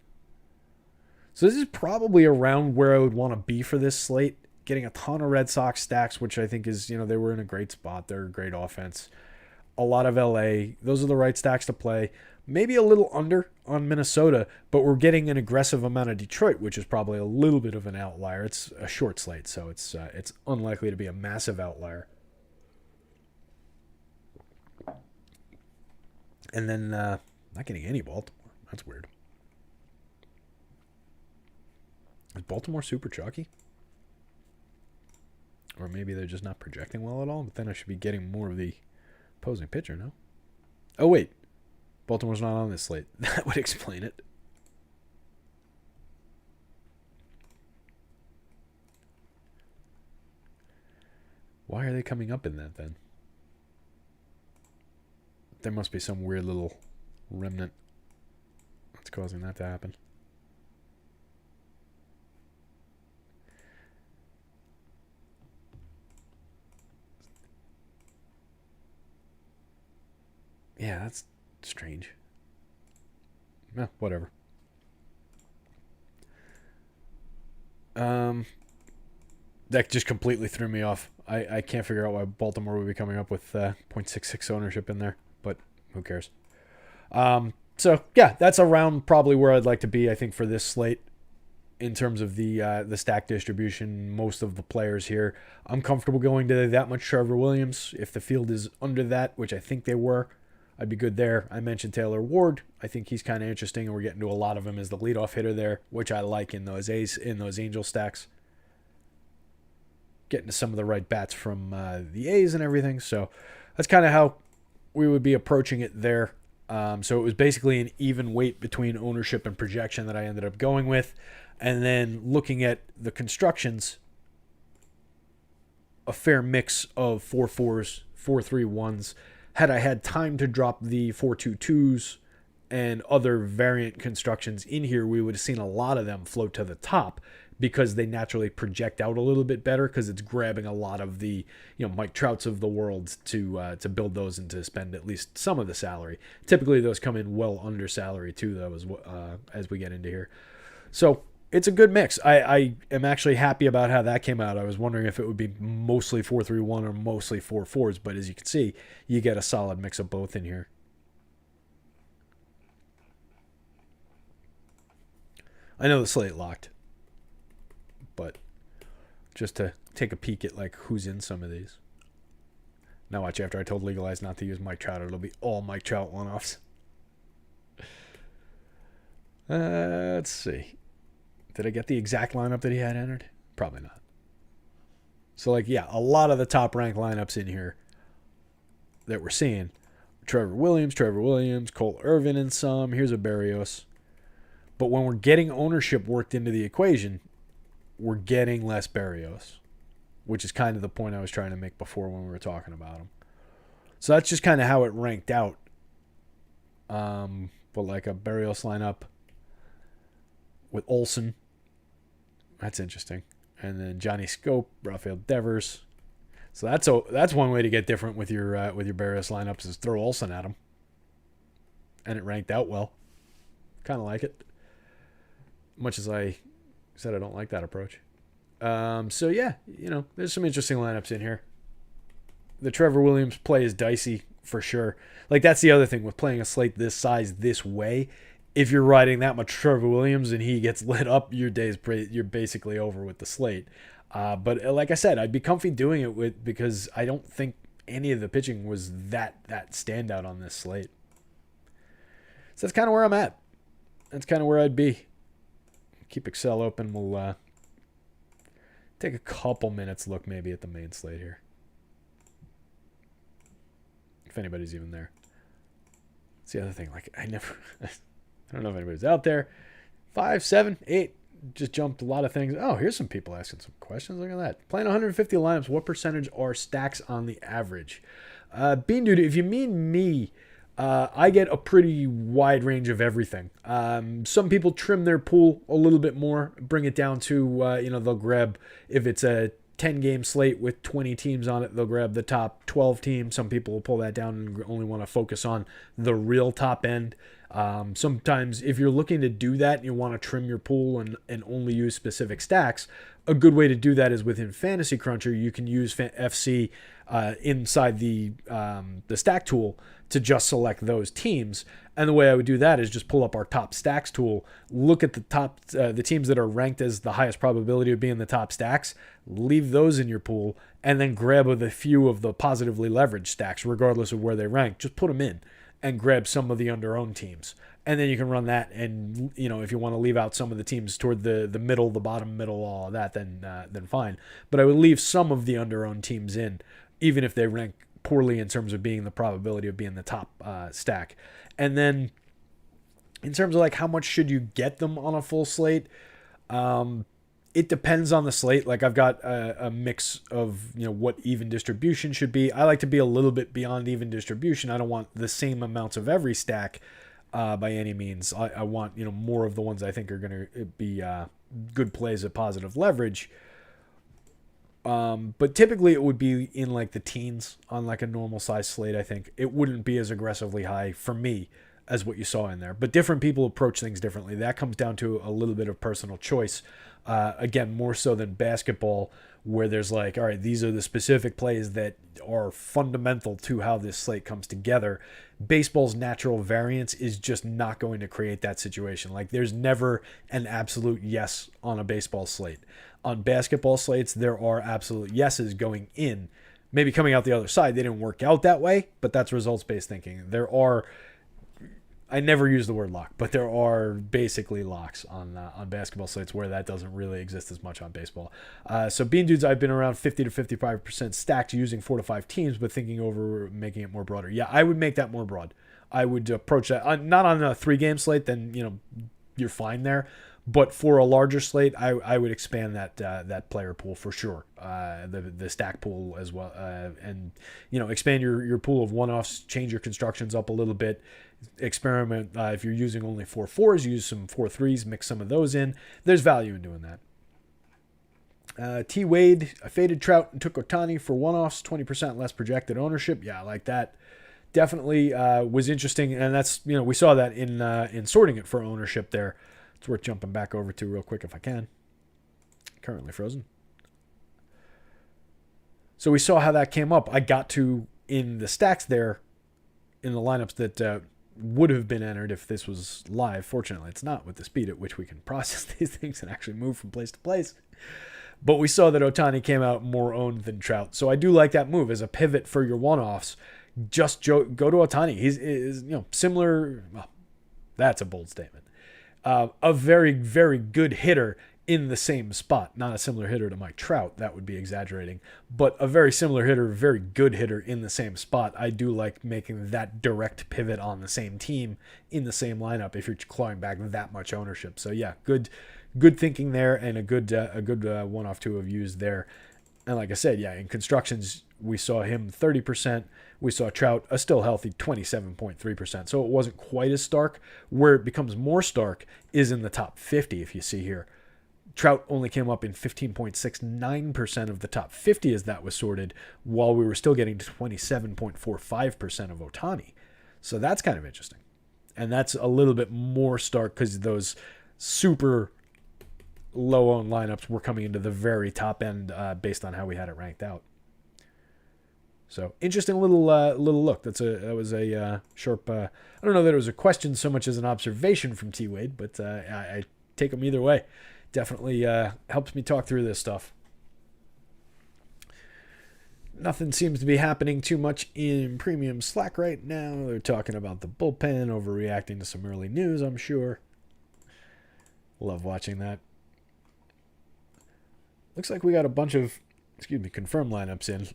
So this is probably around where I would want to be for this slate. Getting a ton of Red Sox stacks, which I think is, they were in a great spot. They're a great offense. A lot of LA. Those are the right stacks to play. Maybe a little under on Minnesota, but we're getting an aggressive amount of Detroit, which is probably a little bit of an outlier. It's a short slate, so it's unlikely to be a massive outlier. And then not getting any Baltimore. That's weird. Is Baltimore super chalky? Or maybe they're just not projecting well at all, but then I should be getting more of the opposing pitcher, no? Oh, wait. Baltimore's not on this slate. That would explain it. Why are they coming up in that, then? There must be some weird little remnant that's causing that to happen. Yeah, that's strange. No, whatever. That just completely threw me off. I can't figure out why Baltimore would be coming up with 0.66 ownership in there, but who cares? So yeah, that's around probably where I'd like to be, I think, for this slate in terms of the stack distribution. Most of the players here, I'm comfortable going to that much Trevor Williams. If the field is under that, which I think they were, I'd be good there. I mentioned Taylor Ward. I think he's kind of interesting, and we're getting to a lot of him as the leadoff hitter there, which I like in those Angel stacks. Getting to some of the right bats from the A's and everything. So that's kind of how we would be approaching it there. So it was basically an even weight between ownership and projection that I ended up going with. And then looking at the constructions, a fair mix of 4-4s, 4-3-1s. Had I had time to drop the 4-2-2s and other variant constructions in here, we would have seen a lot of them float to the top because they naturally project out a little bit better because it's grabbing a lot of the Mike Trouts of the world to build those and to spend at least some of the salary. Typically, those come in well under salary too, though, as we get into here. So it's a good mix. I am actually happy about how that came out. I was wondering if it would be mostly 4-3-1 or mostly 4-4s, but as you can see, you get a solid mix of both in here. I know the slate locked, but just to take a peek at like who's in some of these. Now watch, after I told Legalize not to use Mike Trout, it'll be all Mike Trout one-offs. Let's see. Did I get the exact lineup that he had entered? Probably not. So, like, yeah, a lot of the top-ranked lineups in here that we're seeing Trevor Williams, Cole Irvin in some. Here's a Berrios. But when we're getting ownership worked into the equation, we're getting less Berrios, which is kind of the point I was trying to make before when we were talking about him. So that's just kind of how it ranked out. But like a Berrios lineup with Olsen. That's interesting. And then Johnny Scope, Rafael Devers. So that's one way to get different with your Berrios lineups is throw Olsen at him. And it ranked out well. Kind of like it. Much as I said I don't like that approach. So yeah, there's some interesting lineups in here. The Trevor Williams play is dicey for sure. Like that's the other thing with playing a slate this size this way. If you're riding that much Trevor Williams and he gets lit up, you're basically over with the slate. But like I said, I'd be comfy doing it because I don't think any of the pitching was that standout on this slate. So that's kind of where I'm at. That's kind of where I'd be. Keep Excel open. We'll take a couple minutes look maybe at the main slate here. If anybody's even there. That's the other thing. Like I don't know if anybody's out there. 5, 7, 8. Just jumped a lot of things. Oh, here's some people asking some questions. Look at that. Playing 150 lineups, what percentage are stacks on the average? Bean Dude, if you mean me, I get a pretty wide range of everything. Some people trim their pool a little bit more, bring it down to, they'll grab, if it's a 10-game slate with 20 teams on it, they'll grab the top 12 teams. Some people will pull that down and only want to focus on the real top end. Sometimes if you're looking to do that and you want to trim your pool and only use specific stacks, a good way to do that is within Fantasy Cruncher. You can use FC inside the stack tool to just select those teams. And the way I would do that is just pull up our top stacks tool, look at the teams that are ranked as the highest probability of being the top stacks, leave those in your pool, and then grab a few of the positively leveraged stacks, regardless of where they rank. Just put them in and grab some of the under-owned teams. And then you can run that, and if you want to leave out some of the teams toward the middle, the bottom middle, all of that, then fine. But I would leave some of the under-owned teams in, even if they rank poorly in terms of being the probability of being the top stack. And then in terms of like how much should you get them on a full slate, it depends on the slate. Like I've got a mix of what even distribution should be. I like to be a little bit beyond even distribution. I don't want the same amounts of every stack by any means. I want more of the ones I think are going to be good plays at positive leverage. But typically it would be in like the teens on like a normal size slate. I think it wouldn't be as aggressively high for me as what you saw in there, but different people approach things differently. That comes down to a little bit of personal choice. Again, more so than basketball, where there's like, all right, these are the specific plays that are fundamental to how this slate comes together. Baseball's natural variance is just not going to create that situation. Like there's never an absolute yes on a baseball slate. On basketball slates, there are absolute yeses going in. Maybe coming out the other side, they didn't work out that way, but that's results-based thinking. I never use the word lock, but there are basically locks on basketball slates where that doesn't really exist as much on baseball. So Bean Dudes, I've been around 50 to 55% stacked using 4 to 5 teams, but thinking over making it more broader. Yeah, I would make that more broad. I would approach that not on a 3-game slate, then you're fine there. But for a larger slate, I would expand that player pool for sure, the stack pool as well, and expand your pool of one-offs, change your constructions up a little bit, experiment. If you're using only 4-4s, use some 4-3s, mix some of those in. There's value in doing that. T Wade, I faded Trout and took Ohtani for one-offs, 20% less projected ownership. Yeah, I like that. Definitely was interesting, and that's we saw that in sorting it for ownership there. It's worth jumping back over to real quick if I can. Currently frozen. So we saw how that came up. I got to, in the stacks there, in the lineups that would have been entered if this was live. Fortunately, it's not with the speed at which we can process these things and actually move from place to place. But we saw that Ohtani came out more owned than Trout. So I do like that move as a pivot for your one-offs. Just go to Ohtani. He's similar. Well, that's a bold statement. A very, very good hitter in the same spot. Not a similar hitter to Mike Trout. That would be exaggerating. But a very similar hitter, very good hitter in the same spot. I do like making that direct pivot on the same team in the same lineup if you're clawing back that much ownership. So yeah, good thinking there, and a good one off two of views there. And like I said, yeah, in constructions, we saw him 30%. We saw Trout, a still healthy 27.3%. So it wasn't quite as stark. Where it becomes more stark is in the top 50, if you see here. Trout only came up in 15.69% of the top 50 as that was sorted, while we were still getting to 27.45% of Ohtani. So that's kind of interesting. And that's a little bit more stark because those super low-owned lineups were coming into the very top end based on how we had it ranked out. So interesting little look. That was a sharp. I don't know that it was a question so much as an observation from T Wade, but I take them either way. Definitely helps me talk through this stuff. Nothing seems to be happening too much in Premium Slack right now. They're talking about the bullpen, overreacting to some early news, I'm sure. Love watching that. Looks like we got a bunch of, confirmed lineups in.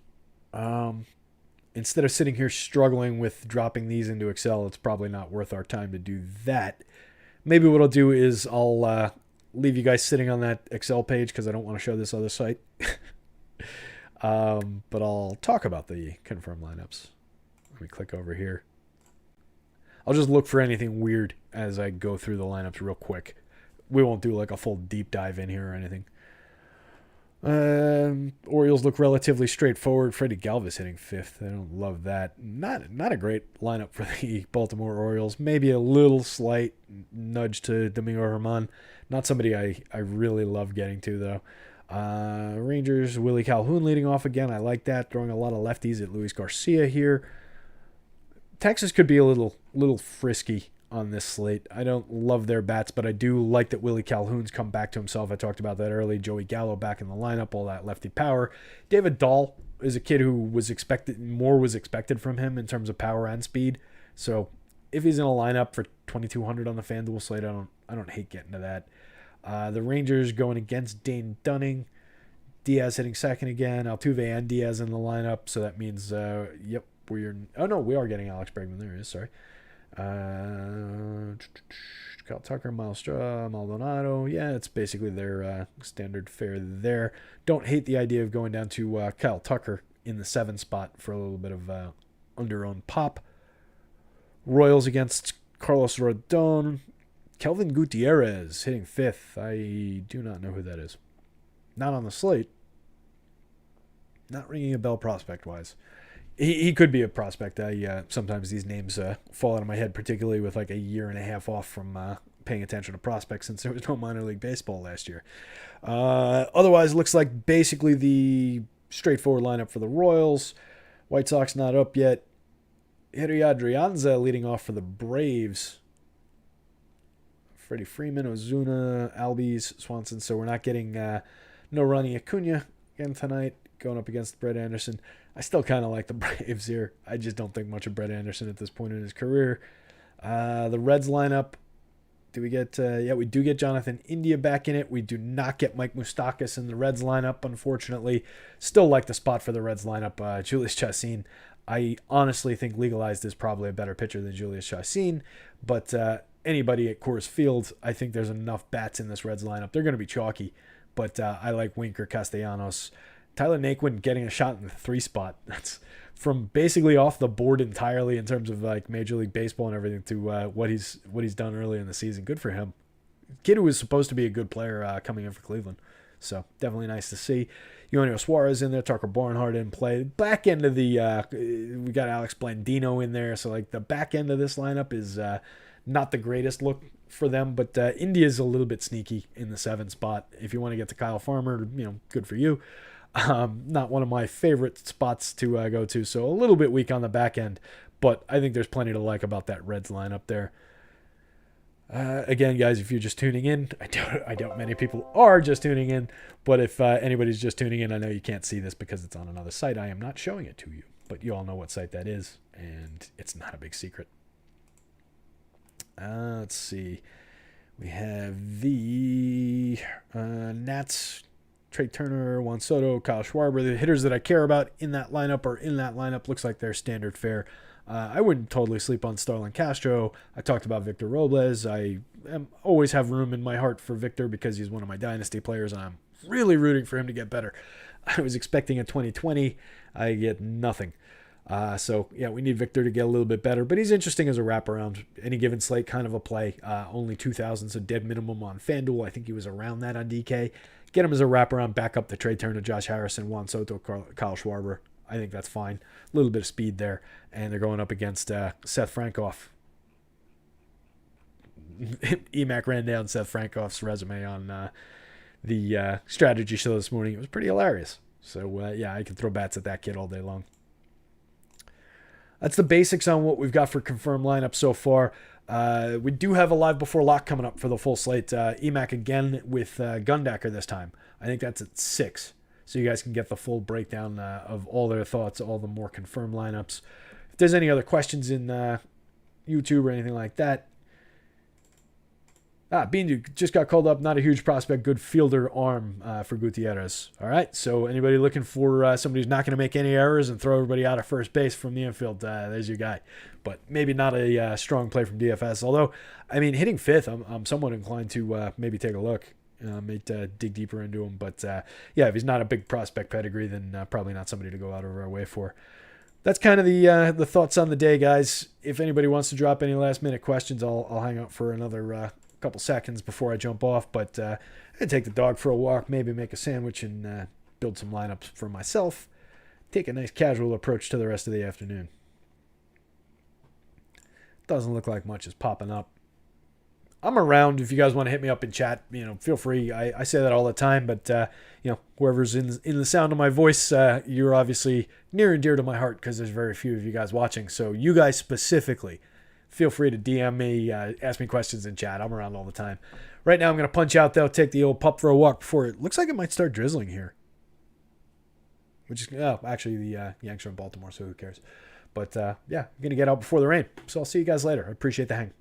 Instead of sitting here struggling with dropping these into Excel, it's probably not worth our time to do that. Maybe what I'll do is I'll leave you guys sitting on that Excel page because I don't want to show this other site. But I'll talk about the confirmed lineups. Let me click over here. I'll just look for anything weird as I go through the lineups real quick. We won't do like a full deep dive in here or anything. Orioles look relatively straightforward. Freddie Galvis hitting fifth. I don't love that. Not a great lineup for the Baltimore Orioles. Maybe a little slight nudge to Domingo Germán. Not somebody I really love getting to, though. Rangers, Willie Calhoun leading off again. I like that. Throwing a lot of lefties at Luis Garcia here. Texas could be a little frisky on this slate. I don't love their bats, but I do like that Willie Calhoun's come back to himself. I talked about that early. Joey Gallo back in the lineup, all that lefty power. David Dahl is a kid who was expected from him in terms of power and speed. So if he's in a lineup for 2,200 on the FanDuel slate, I don't hate getting to that. The Rangers going against Dane Dunning. Diaz hitting second again. Altuve and Diaz in the lineup. So that means, we are getting Alex Bregman. There he is, sorry. Kyle Tucker, Miles Straw, Maldonado. Yeah, it's basically their standard fare there. Don't hate the idea of going down to Kyle Tucker in the 7 spot for a little bit of under-owned pop. Royals against Carlos Rodon. Kelvin Gutierrez hitting 5th. I do not know who that is. Not on the slate. Not ringing a bell prospect-wise. He could be a prospect. Sometimes these names fall out of my head, particularly with like a year and a half off from paying attention to prospects since there was no minor league baseball last year. Otherwise, looks like basically the straightforward lineup for the Royals. White Sox not up yet. Henry Adrianza leading off for the Braves. Freddie Freeman, Ozuna, Albies, Swanson. So we're not getting no Ronnie Acuna again tonight, going up against Brett Anderson. I still kind of like the Braves here. I just don't think much of Brett Anderson at this point in his career. The Reds lineup. Do we get... we do get Jonathan India back in it. We do not get Mike Moustakas in the Reds lineup, unfortunately. Still like the spot for the Reds lineup. Julius Chassin. I honestly think Legalized is probably a better pitcher than Julius Chassin. But anybody at Coors Field, I think there's enough bats in this Reds lineup. They're going to be chalky. But I like Winker, Castellanos. Tyler Naquin getting a shot in the 3 spot. That's from basically off the board entirely in terms of like Major League Baseball and everything to what he's done early in the season. Good for him. Kid who was supposed to be a good player coming in for Cleveland. So definitely nice to see. Eugenio Suarez in there. Tucker Barnhart in play. Back end of the we got Alex Blandino in there. So like the back end of this lineup is not the greatest look for them, but India's a little bit sneaky in the 7 spot. If you want to get to Kyle Farmer, good for you. Not one of my favorite spots to go to, so a little bit weak on the back end, but I think there's plenty to like about that Reds lineup there. Again, guys, if you're just tuning in, I doubt many people are just tuning in, but if anybody's just tuning in, I know you can't see this because it's on another site. I am not showing it to you, but you all know what site that is, and it's not a big secret. Let's see. We have the the Nats, Trey Turner, Juan Soto, Kyle Schwarber, the hitters that I care about in that lineup are in that lineup. Looks like they're standard fare. I wouldn't totally sleep on Starlin Castro. I talked about Victor Robles. I always have room in my heart for Victor because he's one of my dynasty players, and I'm really rooting for him to get better. I was expecting a 2020. I get nothing. So, yeah, we need Victor to get a little bit better, but he's interesting as a wraparound. Any given slate, kind of a play. Only 2,000 is a dead minimum on FanDuel. I think he was around that on DK. Get him as a wraparound, back up the Trey Turner, Josh Harrison, Juan Soto, Kyle Schwarber. I think that's fine. A little bit of speed there. And they're going up against Seth Frankoff. EMAC ran down Seth Frankoff's resume on the strategy show this morning. It was pretty hilarious. So, yeah, I can throw bats at that kid all day long. That's the basics on what we've got for confirmed lineup so far. We do have a live before lock coming up for the full slate. EMAC again with Gundacker this time. I think that's at 6. So you guys can get the full breakdown of all their thoughts, all the more confirmed lineups. If there's any other questions in YouTube or anything like that. Bean just got called up. Not a huge prospect. Good fielder arm for Gutierrez. All right. So anybody looking for somebody who's not going to make any errors and throw everybody out of first base from the infield, there's your guy. But maybe not a strong play from DFS. Although, I mean, hitting 5th, I'm somewhat inclined to maybe take a look. Might dig deeper into him. But, yeah, if he's not a big prospect pedigree, then probably not somebody to go out of our way for. That's kind of the thoughts on the day, guys. If anybody wants to drop any last-minute questions, I'll hang out for another couple seconds before I jump off. But I'd take the dog for a walk, maybe make a sandwich and build some lineups for myself. Take a nice casual approach to the rest of the afternoon. Doesn't look like much is popping up. I'm around if you guys want to hit me up in chat. Feel free. I say that all the time, but whoever's in the sound of my voice, you're obviously near and dear to my heart because there's very few of you guys watching. So you guys specifically, feel free to DM me, ask me questions in chat. I'm around all the time. Right now, I'm going to punch out though. Take the old pup for a walk before it looks like it might start drizzling here. Actually, the Yanks are in Baltimore, so who cares? But yeah, I'm going to get out before the rain. So I'll see you guys later. I appreciate the hang.